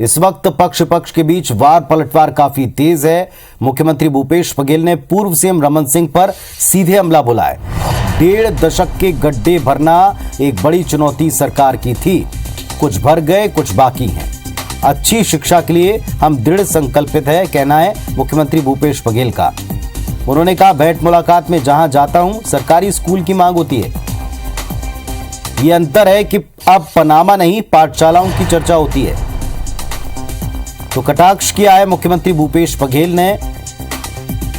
इस वक्त पक्ष पक्ष के बीच वार पलटवार काफी तेज है। मुख्यमंत्री भूपेश बघेल ने पूर्व सीएम रमन सिंह पर सीधे हमला बोला है। 1.5 दशक के गड्ढे भरना एक बड़ी चुनौती सरकार की थी। कुछ भर गए, कुछ बाकी हैं। अच्छी शिक्षा के लिए हम दृढ़ संकल्पित है, कहना है मुख्यमंत्री भूपेश बघेल का। उन्होंने कहा, भेंट मुलाकात में जहां जाता हूं सरकारी स्कूल की मांग होती है। ये अंतर है कि अब पनामा नहीं पाठशालाओं की चर्चा होती है। तो कटाक्ष किया है मुख्यमंत्री भूपेश बघेल ने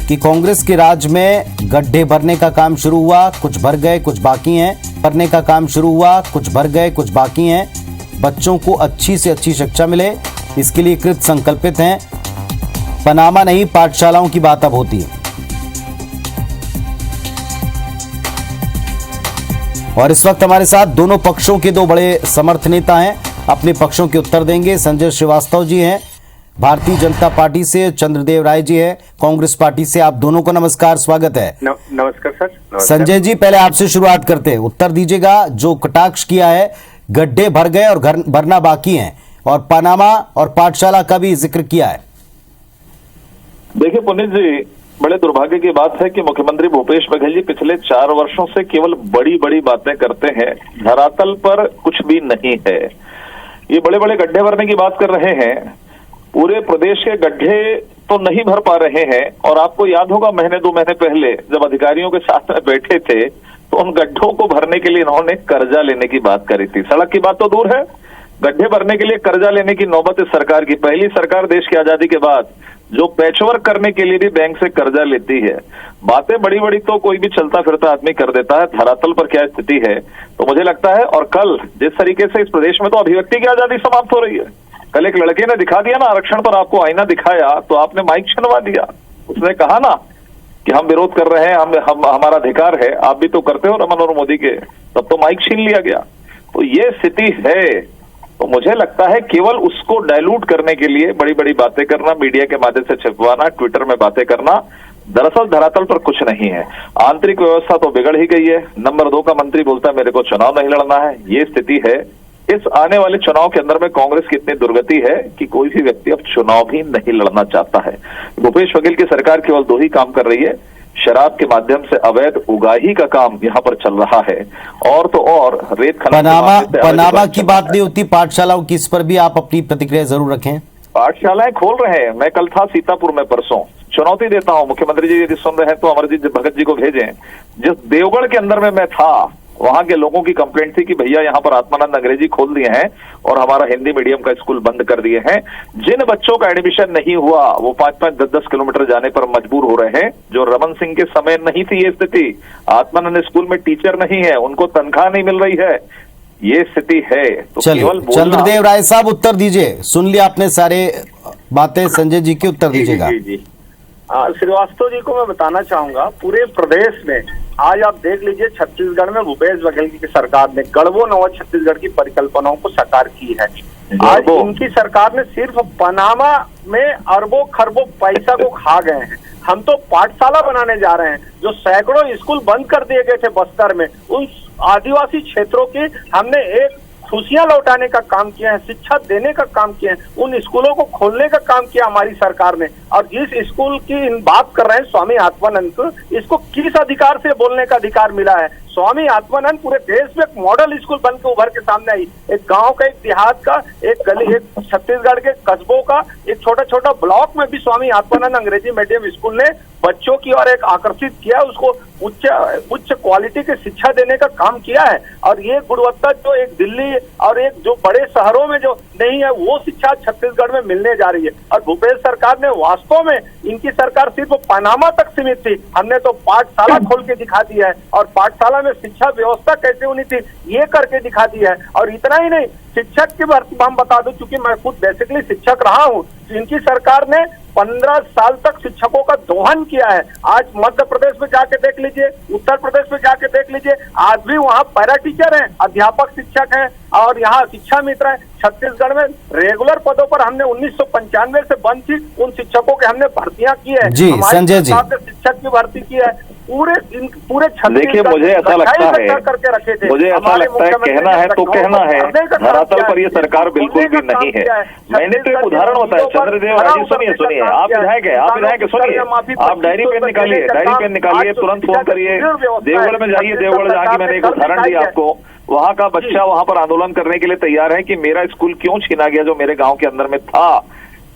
कि कांग्रेस के राज में गड्ढे भरने का काम शुरू हुआ, कुछ भर गए, कुछ बाकी हैं। भरने का काम शुरू हुआ, कुछ भर गए, कुछ बाकी हैं। बच्चों को अच्छी से अच्छी शिक्षा मिले, इसके लिए कृत संकल्पित हैं। पनामा नहीं पाठशालाओं की बात अब होती है। और इस वक्त हमारे साथ दोनों पक्षों के दो बड़े समर्थ नेता हैं, अपने पक्षों के उत्तर देंगे। संजय श्रीवास्तव जी हैं भारतीय जनता पार्टी से, चंद्रदेव राय जी हैं कांग्रेस पार्टी से। आप दोनों को नमस्कार, स्वागत है। नमस्कार सर। नमस्कार। संजय जी, पहले आपसे शुरुआत करते हैं, उत्तर दीजिएगा। जो कटाक्ष किया है, गड्ढे भर गए और घर भरना बाकी हैं, और पनामा और पाठशाला का भी जिक्र किया है। देखिए पुनीत जी, बड़े दुर्भाग्य की बात है कि मुख्यमंत्री भूपेश बघेल जी पिछले 4 वर्षों से केवल बड़ी बड़ी बातें करते हैं, धरातल पर कुछ भी नहीं है। ये बड़े बड़े गड्ढे भरने की बात कर रहे हैं, पूरे प्रदेश के गड्ढे तो नहीं भर पा रहे हैं। और आपको याद होगा, महीने 2 महीने पहले जब अधिकारियों के साथ में बैठे थे तो उन गड्ढों को भरने के लिए इन्होंने कर्जा लेने की बात करी थी। सड़क की बात तो दूर है, गड्ढे भरने के लिए कर्जा लेने की नौबत इस सरकार की। पहली सरकार देश की आजादी के बाद जो पैचवर्क करने के लिए भी बैंक से कर्जा लेती है। बातें बड़ी बड़ी तो कोई भी चलता फिरता आदमी कर देता है, धरातल पर क्या स्थिति है तो मुझे लगता है। और कल जिस तरीके से इस प्रदेश में तो अभिव्यक्ति की आजादी समाप्त हो रही है। कल एक लड़के ने दिखा दिया ना, आरक्षण पर आपको आईना दिखाया तो आपने माइक छीनवा दिया। उसने कहा ना कि हम विरोध कर रहे हैं, हम हमारा अधिकार है, आप भी तो करते हो रमन और मोदी के, तब तो माइक छीन लिया गया। तो ये स्थिति है। तो मुझे लगता है केवल उसको डाइल्यूट करने के लिए बड़ी बड़ी बातें करना, मीडिया के माध्यम से छिपवाना, ट्विटर में बातें करना, दरअसल धरातल पर कुछ नहीं है। आंतरिक व्यवस्था तो बिगड़ ही गई है। नंबर 2 का मंत्री बोलता है मेरे को चुनाव नहीं लड़ना है। ये स्थिति है। इस आने वाले चुनाव के अंदर में कांग्रेस की इतनी दुर्गति है कि कोई भी व्यक्ति अब चुनाव भी नहीं लड़ना चाहता है। भूपेश बघेल की सरकार केवल 2 ही काम कर रही है, शराब के माध्यम से अवैध उगाही का काम यहाँ पर चल रहा है, और तो और रेत खनन। पनामा की बात नहीं होती, पाठशालाओं की, इस पर भी आप अपनी प्रतिक्रिया जरूर रखें। पाठशालाएं खोल रहे हैं। मैं कल था सीतापुर में, परसों। चुनौती देता हूं मुख्यमंत्री जी, यदि सुन रहे हैं तो अमरजीत भगत जी को भेजें। जिस देवगढ़ के अंदर में मैं था, वहां के लोगों की कंप्लेंट थी कि भैया यहाँ पर आत्मानंद अंग्रेजी खोल दिए हैं और हमारा हिंदी मीडियम का स्कूल बंद कर दिए हैं। जिन बच्चों का एडमिशन नहीं हुआ वो 5-5, 10-10 किलोमीटर जाने पर मजबूर हो रहे हैं। जो रमन सिंह के समय नहीं थी ये स्थिति। आत्मानंद स्कूल में टीचर नहीं है, उनको तनख्वाह नहीं मिल रही है, ये स्थिति है। तो केवल चंद्रदेव राय साहब उत्तर दीजिए। सुन लिया आपने सारे बातें, संजय जी की उत्तर दीजिएगा। जी श्रीवास्तव जी को मैं बताना चाहूंगा, पूरे प्रदेश में आज आप देख लीजिए, छत्तीसगढ़ में भूपेश बघेल की सरकार ने गढ़वो नव छत्तीसगढ़ की परिकल्पनाओं को साकार की है। आज इनकी सरकार ने सिर्फ पनामा में अरबों खरबों पैसा को खा गए हैं। हम तो पाठशाला बनाने जा रहे हैं। जो सैकड़ों स्कूल बंद कर दिए गए थे बस्तर में, उन आदिवासी क्षेत्रों की हमने एक खुशियां लौटाने का काम किया है, शिक्षा देने का काम किया है, उन स्कूलों को खोलने का काम किया हमारी सरकार ने। और जिस स्कूल की बात कर रहे हैं स्वामी आत्मानंद, इसको किस अधिकार से बोलने का अधिकार मिला है? स्वामी आत्मानंद पूरे देश में एक मॉडल स्कूल बन के उभर के सामने आई। एक गांव का, एक देहात का, एक गली, एक छत्तीसगढ़ के कस्बों का एक छोटा छोटा ब्लॉक में भी स्वामी आत्मानंद अंग्रेजी मीडियम स्कूल ने बच्चों की ओर एक आकर्षित किया, उसको उच्च क्वालिटी की शिक्षा देने का काम किया है। और ये गुणवत्ता जो एक दिल्ली और एक जो बड़े शहरों में जो नहीं है, वो शिक्षा छत्तीसगढ़ में मिलने जा रही है। और भूपेश सरकार ने वास्तव में, इनकी सरकार सिर्फ पनामा तक सीमित थी, हमने तो पाठशाला खोल के दिखा दिया है। और पाठशाला में शिक्षा व्यवस्था कैसे होनी थी ये करके दिखा दिया है। और इतना ही नहीं, शिक्षक की भर्ती हम बता दूं, क्योंकि मैं खुद बेसिकली शिक्षक रहा हूं, इनकी सरकार ने 15 साल तक शिक्षकों का दोहन किया है। आज मध्य प्रदेश में जाके देख लीजिए, उत्तर प्रदेश में जाके देख लीजिए, आज भी वहाँ पैरा टीचर हैं, अध्यापक शिक्षक हैं, और यहाँ शिक्षा मित्र हैं। छत्तीसगढ़ में रेगुलर पदों पर हमने 1995 से बंद थी, उन शिक्षकों के हमने भर्तियां की है। जी संजय जी, शिक्षक की भर्ती की है। पूरे देखिए, मुझे ऐसा लगता है, कहना है तो कहना है, धरातल पर ये सरकार बिल्कुल भी नहीं है। मैंने तो एक उदाहरण बताया, चंद्रदेव राजी, सुनिए, आप विधायक है, सुनिए, आप डायरी पेन निकालिए, तुरंत फोन करिए, देवगढ़ में जाइए, देवगढ़ जाके मैंने एक उदाहरण दिया आपको, वहाँ का बच्चा वहाँ पर आंदोलन करने के लिए तैयार है कि मेरा स्कूल क्यों छीना गया जो मेरे गांव के अंदर में था।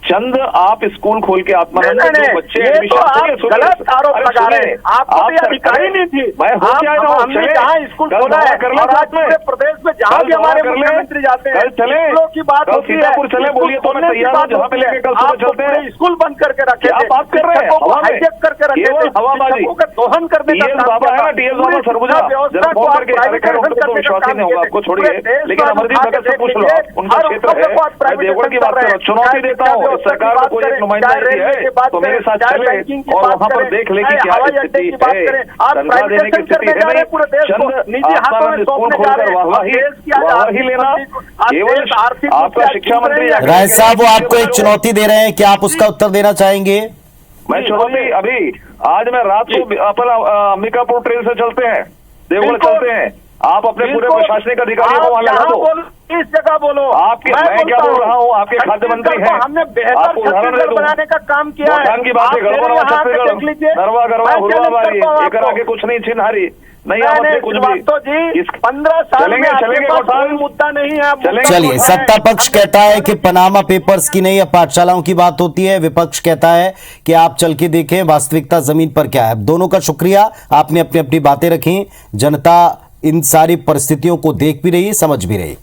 चंद आप स्कूल खोल के आत्मानंद बच्चे एडमिशन, गलत आरोप लगा रहे हैं, आपको अधिकारी नहीं थी। हमने जहाँ स्कूल खोला है और आज पूरे प्रदेश में जहाँ भी हमारे मुख्यमंत्री जाते हैं स्कूलों की बात होती है, चले बोलिए तो मैं तैयार हूँ, जहाँ पे लेके कल सुबह चलते हैं। स्कूल बंद करके रखे, आप बात कर रहे हैं, हाईजेक करके रखे, हवाबाजी का दोहन करने का बाबा है ना, टीएस बाबा सरगुजा, विश्वास ही नहीं होगा आपको, छोड़िए। लेकिन अमरजीत भगत से पूछ लो, उनका क्षेत्र है, मैं देवगढ़ की बात कर रहा हूँ, चुनौती देता हूँ सरकार को, कोई एक नुमाइंदा है तो मेरे साथ चले और वहाँ पर देख ले कि क्या स्थिति है, तनख्वाह देने की स्थिति है नहीं। चंद आत्मानंद स्कूल खोलकर वाहवाही लेना केवल आपका शिक्षा मंत्री। राय साहब, वो आपको एक चुनौती दे रहे हैं, क्या आप उसका उत्तर देना चाहेंगे? मैं चुनौती, अभी आज मैं रात को अपना अंबिकापुर ट्रेन से चलते हैं, देवगढ़ चलते हैं, आप अपने पूरे प्रशासनिक अधिकारियों को वहां लगा दो। इस जगह बोलो, आपके मैं क्या बोल रहा हूँ, आपके खाद्य मंत्री हैं, हमने बेहतर छत्तीसगढ़ बनाने का काम किया है। की बात है, गरबा हुरवाबारी एक आगे कुछ नहीं, छिनहारी नहीं, कुछ भी 15 साल में कोई मुद्दा नहीं है। चलिए, सत्ता पक्ष कहता है कि पनामा पेपर्स की नहीं, अब पाठशालाओं की बात होती है, विपक्ष कहता है कि आप चल के देखें वास्तविकता जमीन पर क्या है। दोनों का शुक्रिया, आपने अपनी अपनी बातें रखी, जनता इन सारी परिस्थितियों को देख भी रही, समझ भी रही।